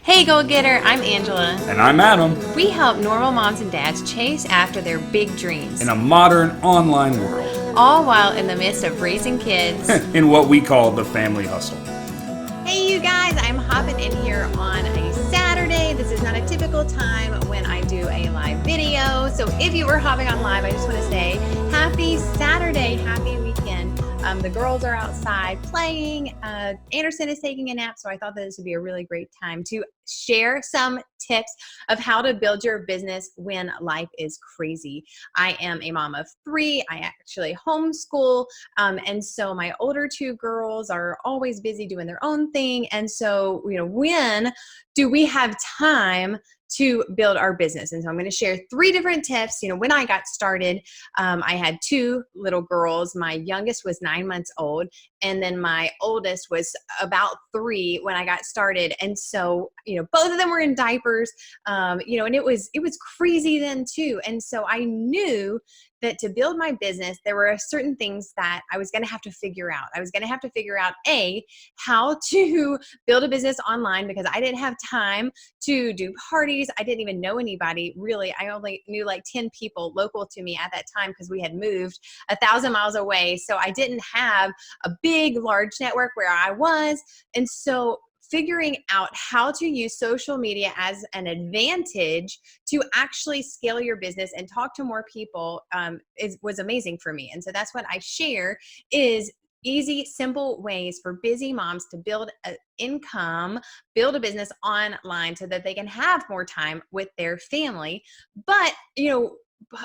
Hey, Goal Getter, I'm Angela. And I'm Adam. We help normal moms and dads chase after their big dreams, In a modern online world, all while in the midst of raising kids. in what we call the family hustle. Hey, you guys, I'm hopping in here on a Saturday. This is not a typical time when I do a live video. So if you were hopping on live, I just want to say happy Saturday, happy weekend. The girls are outside playing. Anderson is taking a nap, so I thought that this would be a really great time to share some tips of how to build your business when life is crazy. I am a mom of 3. I actually homeschool, and so my older 2 girls are always busy doing their own thing. And so, when do we have time to build our business? And so I'm going to share 3 different tips. When I got started, I had 2 little girls. My youngest was 9 months old, and then my oldest was about 3 when I got started. And so, both of them were in diapers, and it was crazy then too. And so I knew that to build my business, there were certain things that I was going to have to figure out. I was going to have to figure out how to build a business online, because I didn't have time to do parties. I didn't even know anybody really. I only knew like 10 people local to me at that time because we had moved 1,000 miles away. So I didn't have a big, large network where I was. And so figuring out how to use social media as an advantage to actually scale your business and talk to more people was amazing for me. And so that's what I share is easy, simple ways for busy moms to build an income, build a business online so that they can have more time with their family. But,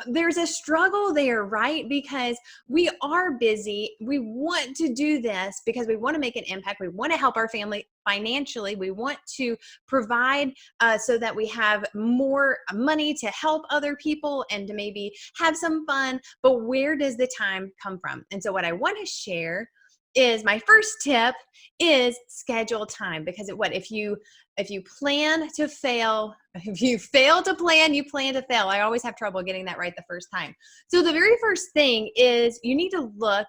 there's a struggle there, right? Because we are busy. We want to do this because we want to make an impact. We want to help our family financially. We want to provide so that we have more money to help other people and to maybe have some fun. But where does the time come from? And so what I want to share is my first tip is schedule time. Because if you plan to fail, if you fail to plan, you plan to fail. I always have trouble getting that right the first time. So the very first thing is you need to look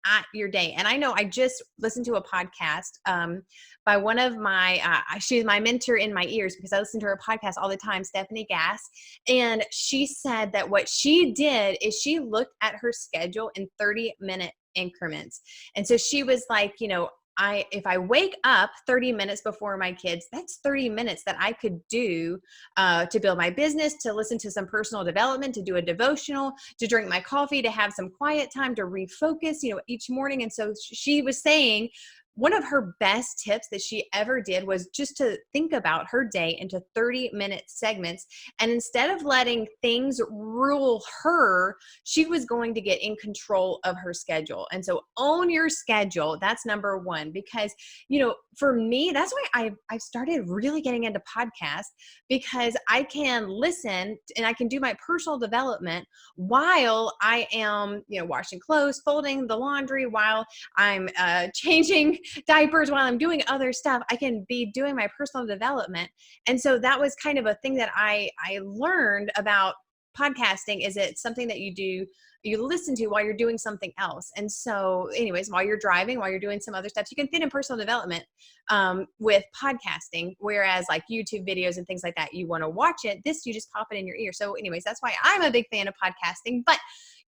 at your day. And I know I just listened to a podcast by one of my, she's my mentor in my ears because I listen to her podcast all the time, Stephanie Gass. And she said that what she did is she looked at her schedule in 30-minute increments. And so she was like, if I wake up 30 minutes before my kids, that's 30 minutes that I could do to build my business, to listen to some personal development, to do a devotional, to drink my coffee, to have some quiet time, to refocus, each morning. And so she was saying, one of her best tips that she ever did was just to think about her day into 30-minute segments. And instead of letting things rule her, she was going to get in control of her schedule. And so own your schedule. That's number one, because, for me, that's why I've started really getting into podcasts, because I can listen and I can do my personal development while I am, washing clothes, folding the laundry, while I'm changing diapers, while I'm doing other stuff. I can be doing my personal development. And so that was kind of a thing that I learned about podcasting, is it's something that you listen to while you're doing something else. And so anyways, while you're driving, while you're doing some other stuff, you can fit in personal development with podcasting. Whereas like YouTube videos and things like that, you want to watch it. This, you just pop it in your ear. So anyways, that's why I'm a big fan of podcasting. But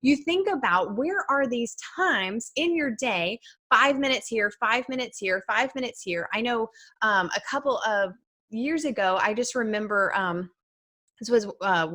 you think about, where are these times in your day? 5 minutes here, 5 minutes here, 5 minutes here. I know a couple of years ago, I just remember this was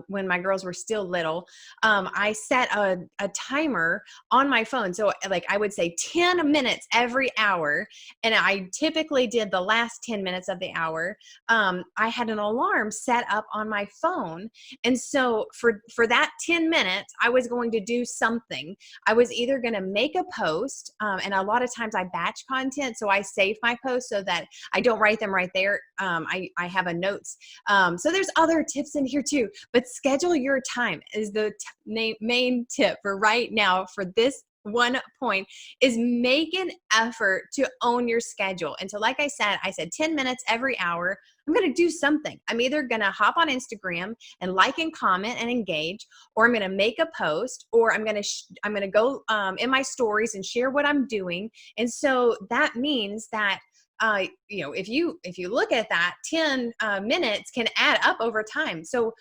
when my girls were still little. I set a timer on my phone. So like I would say 10 minutes every hour. And I typically did the last 10 minutes of the hour. I had an alarm set up on my phone. And so for that 10 minutes, I was going to do something. I was either going to make a post, and a lot of times I batch content. So I save my posts so that I don't write them right there. I have a notes. So there's other tips in here too, but schedule your time is the main tip for right now. For this one point is make an effort to own your schedule. And so like I said 10 minutes every hour. I'm going to do something. I'm either going to hop on Instagram and like and comment and engage, or I'm going to make a post, or I'm going to go in my stories and share what I'm doing. And so that means that if you look at that, 10 minutes can add up over time. So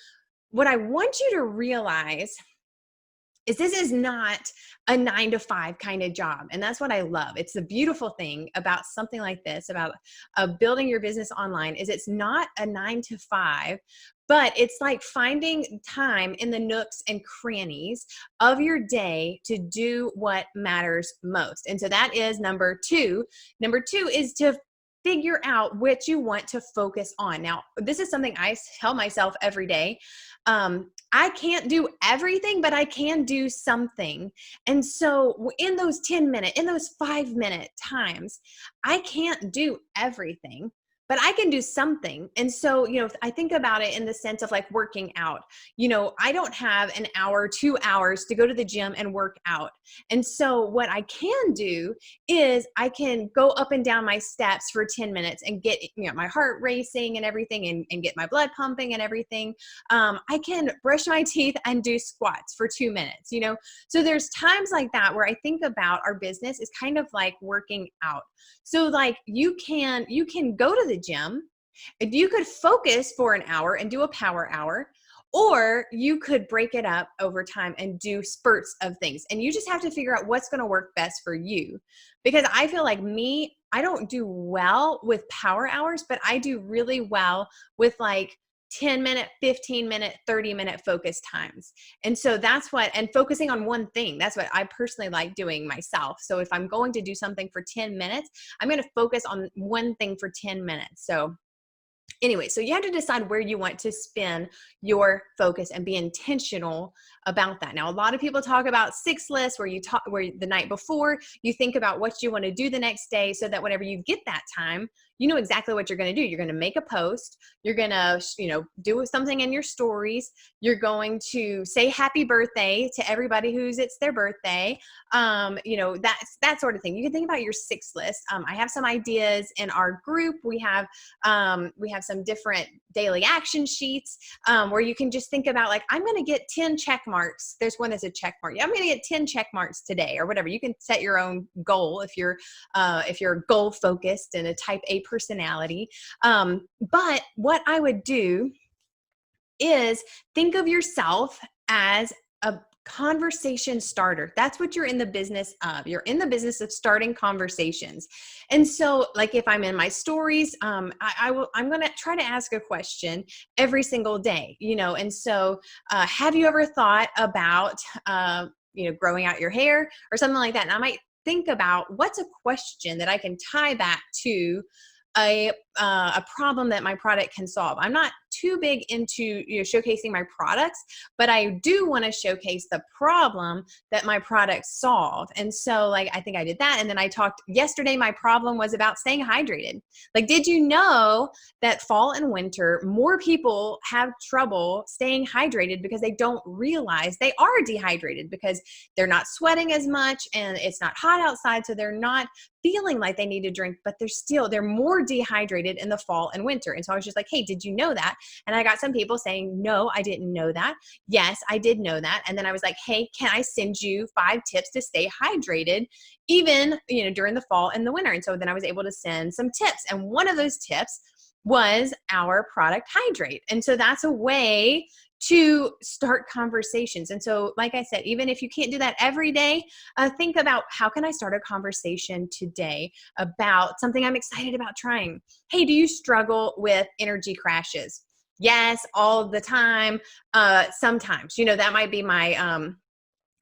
what I want you to realize is this is not a 9 to 5 kind of job. And that's what I love. It's the beautiful thing about something like this, about building your business online, is it's not a 9 to 5, but it's like finding time in the nooks and crannies of your day to do what matters most. And so that is number two. Number two is to figure out what you want to focus on. Now, this is something I tell myself every day. I can't do everything, but I can do something. And so in those 10-minute, in those 5-minute times, I can't do everything, but I can do something. And so, I think about it in the sense of like working out. I don't have an hour, 2 hours to go to the gym and work out. And so what I can do is I can go up and down my steps for 10 minutes and get, my heart racing and everything, and get my blood pumping and everything. I can brush my teeth and do squats for 2 minutes, So there's times like that where I think about our business is kind of like working out. So like you can go to the gym, if you could focus for an hour and do a power hour, or you could break it up over time and do spurts of things. And you just have to figure out what's going to work best for you. Because I feel like I don't do well with power hours, but I do really well with like 10-minute, 15-minute, 30-minute focus times. And so and focusing on one thing, that's what I personally like doing myself. So if I'm going to do something for 10 minutes, I'm going to focus on one thing for 10 minutes. So anyway, so you have to decide where you want to spend your focus and be intentional about that. Now, a lot of people talk about 6 lists where where the night before you think about what you want to do the next day, so that whenever you get that time, you know exactly what you're going to do. You're going to make a post. You're going to, do something in your stories. You're going to say happy birthday to everybody it's their birthday. That's that sort of thing. You can think about your 6 list. I have some ideas in our group. We have some different daily action sheets where you can just think about like, I'm going to get 10 check marks. There's one that's a check mark. I'm going to get 10 check marks today or whatever. You can set your own goal if you're goal focused and a type A personality. But what I would do is think of yourself as a conversation starter. That's what you're in the business of. You're in the business of starting conversations. And so like if I'm in my stories, I'm going to try to ask a question every single day, and so have you ever thought about, growing out your hair or something like that? And I might think about what's a question that I can tie back to a problem that my product can solve. I'm not too big into showcasing my products, but I do want to showcase the problem that my products solve. And so like I think I did that. And then I talked yesterday, my problem was about staying hydrated. Like, did you know that fall and winter, more people have trouble staying hydrated because they don't realize they are dehydrated because they're not sweating as much and it's not hot outside. So they're not feeling like they need to drink, but they're more dehydrated in the fall and winter. And so I was just like, hey, did you know that? And I got some people saying, no, I didn't know that. Yes, I did know that. And then I was like, hey, can I send you 5 tips to stay hydrated even, during the fall and the winter? And so then I was able to send some tips. And one of those tips was our product Hydrate. And so that's a way to start conversations. And so, like I said, even if you can't do that every day, think about how can I start a conversation today about something I'm excited about trying. Hey, do you struggle with energy crashes? Yes, all the time. Sometimes, that might be my,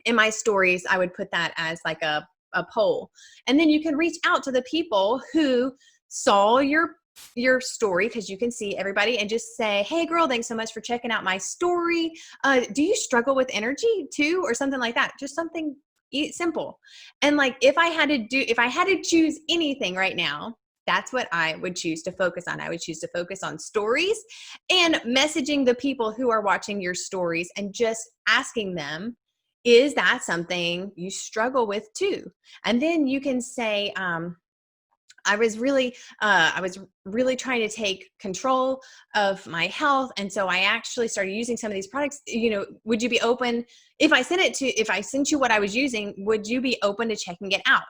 in my stories, I would put that as like a poll. And then you can reach out to the people who saw your story, because you can see everybody, and just say, hey girl, thanks so much for checking out my story. Do you struggle with energy too? Or something like that. Just something simple. And like, if I had to choose anything right now, that's what I would choose to focus on. I would choose to focus on stories and messaging the people who are watching your stories and just asking them, is that something you struggle with too? And then you can say, I was really trying to take control of my health. And so I actually started using some of these products. Would you be open if I sent you what I was using, would you be open to checking it out?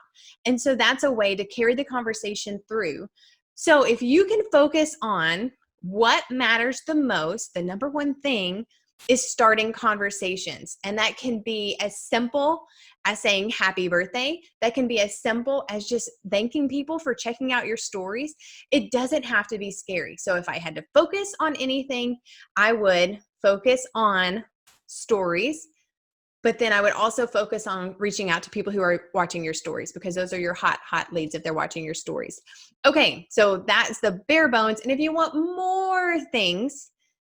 And so that's a way to carry the conversation through. So if you can focus on what matters the most, the number one thing is starting conversations. And that can be as simple as saying happy birthday. That can be as simple as just thanking people for checking out your stories. It doesn't have to be scary. So if I had to focus on anything, I would focus on stories. But then I would also focus on reaching out to people who are watching your stories, because those are your hot leads if they're watching your stories. Okay, so that's the bare bones. And if you want more things,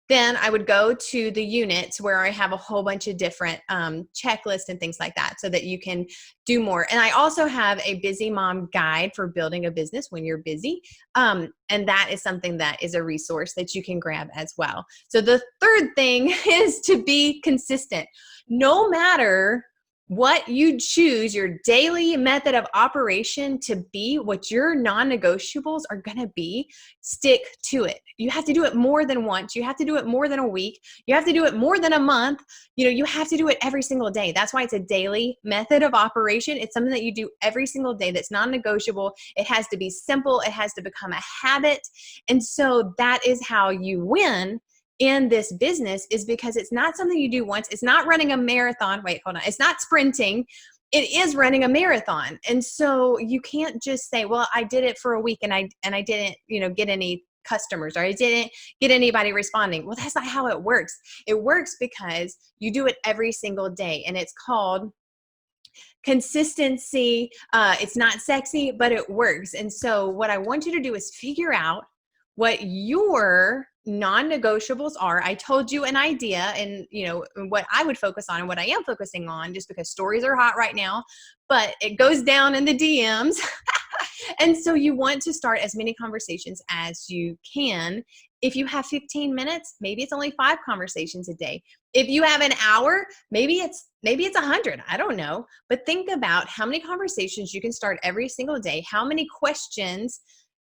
then I would go to the units where I have a whole bunch of different checklists and things like that so that you can do more. And I also have a busy mom guide for building a business when you're busy. And that is something that is a resource that you can grab as well. So the third thing is to be consistent. No matter what you choose your daily method of operation to be, what your non-negotiables are going to be, stick to it. You have to do it more than once. You have to do it more than a week. You have to do it more than a month. You have to do it every single day. That's why it's a daily method of operation. It's something that you do every single day that's non-negotiable. It has to be simple. It has to become a habit. And so that is how you win in this business, is because it's not something you do once. It's not running a marathon. Wait, hold on. It's not sprinting. It is running a marathon. And so you can't just say, well, I did it for a week and I didn't, get any customers, or I didn't get anybody responding. Well, that's not how it works. It works because you do it every single day, and it's called consistency. It's not sexy, but it works. And so what I want you to do is figure out what your non-negotiables are. I told you an idea and what I would focus on and what I am focusing on, just because stories are hot right now, but it goes down in the DMs. And so you want to start as many conversations as you can. If you have 15 minutes, maybe it's only 5 conversations a day. If you have an hour, maybe it's 100. I don't know. But think about how many conversations you can start every single day. How many questions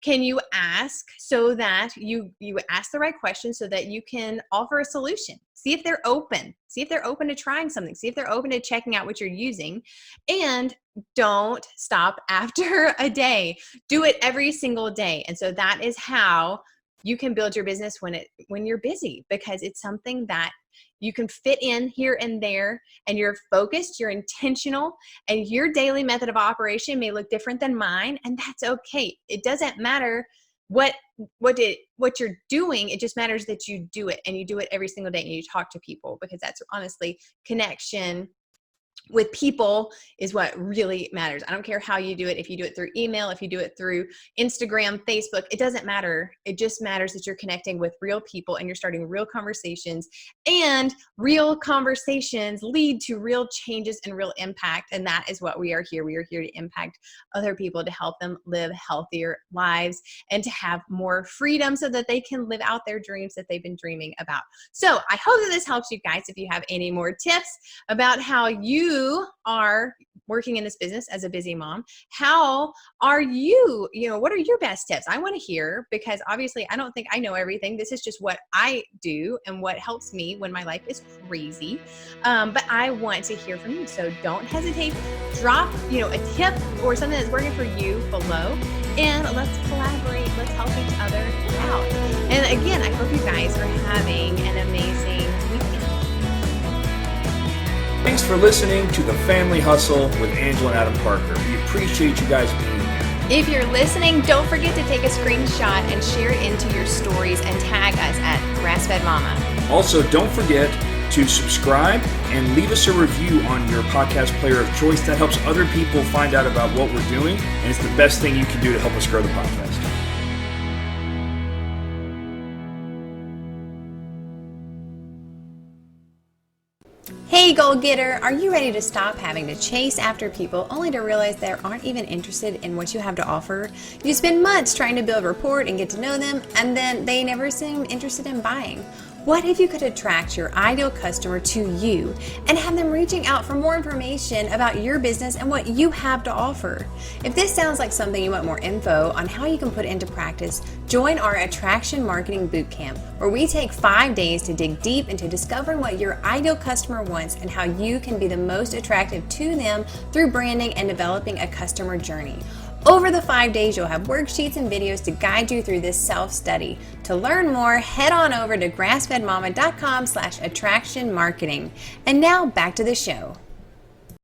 can you ask so that you ask the right questions so that you can offer a solution? See if they're open. See if they're open to trying something. See if they're open to checking out what you're using. And don't stop after a day. Do it every single day. And so that is how you can build your business when you're busy, because it's something that you can fit in here and there, and you're focused, you're intentional, and your daily method of operation may look different than mine, and that's okay. It doesn't matter what you're doing. It just matters that you do it, and you do it every single day, and you talk to people, because that's honestly connection with people is what really matters. I don't care how you do it. If you do it through email, if you do it through Instagram, Facebook, it doesn't matter. It just matters that you're connecting with real people and you're starting real conversations, and real conversations lead to real changes and real impact. And that is what we are here. We are here to impact other people, to help them live healthier lives and to have more freedom so that they can live out their dreams that they've been dreaming about. So I hope that this helps you guys. If you have any more tips about how you are working in this business as a busy mom, how are you, what are your best tips? I want to hear, because obviously I don't think I know everything. This is just what I do and what helps me when my life is crazy. But I want to hear from you. So don't hesitate. Drop, a tip or something that's working for you below, and let's collaborate. Let's help each other out. And again, I hope you guys are having an amazing weekend. Thanks for listening to The Family Hustle with Angela and Adam Parker. We appreciate you guys being here. If you're listening, don't forget to take a screenshot and share it into your stories and tag us at Grassfed Mama. Also, don't forget to subscribe and leave us a review on your podcast player of choice. That helps other people find out about what we're doing, and it's the best thing you can do to help us grow the podcast. Hey, goal getter, are you ready to stop having to chase after people only to realize they aren't even interested in what you have to offer? You spend months trying to build rapport and get to know them, and then they never seem interested in buying. What if you could attract your ideal customer to you and have them reaching out for more information about your business and what you have to offer? If this sounds like something you want more info on how you can put into practice, join our Attraction Marketing Bootcamp, where we take 5 days to dig deep into discovering what your ideal customer wants and how you can be the most attractive to them through branding and developing a customer journey. Over the 5 days, you'll have worksheets and videos to guide you through this self-study. To learn more, head on over to grassfedmama.com/attraction marketing. And now back to the show.